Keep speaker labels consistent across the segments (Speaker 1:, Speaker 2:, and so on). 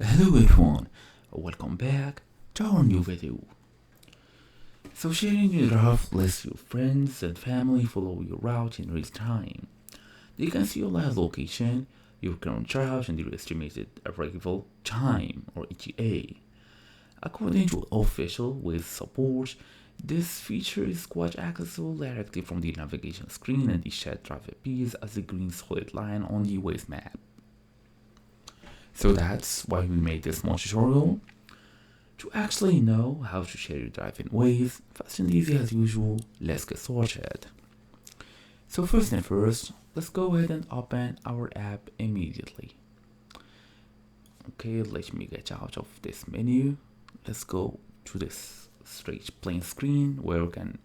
Speaker 1: Hello everyone, welcome back to our new video. So sharing your draft lets your friends and family follow your route in real time. They can see your live location, your current route and your estimated arrival time or ETA. According to official Waze support, this feature is quite accessible directly from the navigation screen and the shared drive appears as a green solid line on the Waze map. So that's why we made this small tutorial. To actually know how to share your drive in Waze, fast and easy as usual, let's get started. So first and first, let's go ahead and open our app immediately. Okay, let me get out of this menu. Let's go to this straight plain screen where we can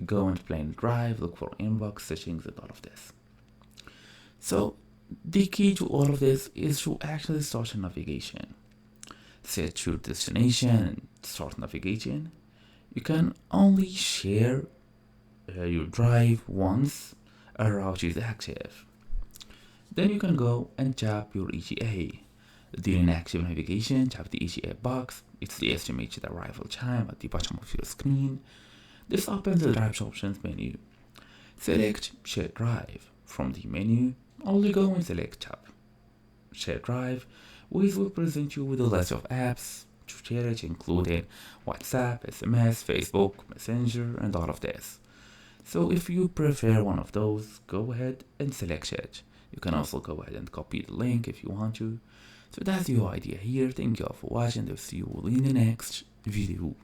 Speaker 1: go and plain drive, look for inbox settings and all of this. So the key to all of this is to actually start your navigation. Set your destination and start navigating. You can only share your drive once a route is active. Then you can go and tap your ETA. During active navigation, tap the ETA box. It's the estimated arrival time at the bottom of your screen. This opens the drive options menu. Select Share Drive. From the menu, only go and select Tap Share Drive. Waze will present you with a list of apps to share it, including WhatsApp, SMS, Facebook, Messenger, and all of this. So if you prefer one of those, go ahead and select it. You can also go ahead and copy the link if you want to. So that's your idea here. Thank you all for watching. I'll see you all in the next video.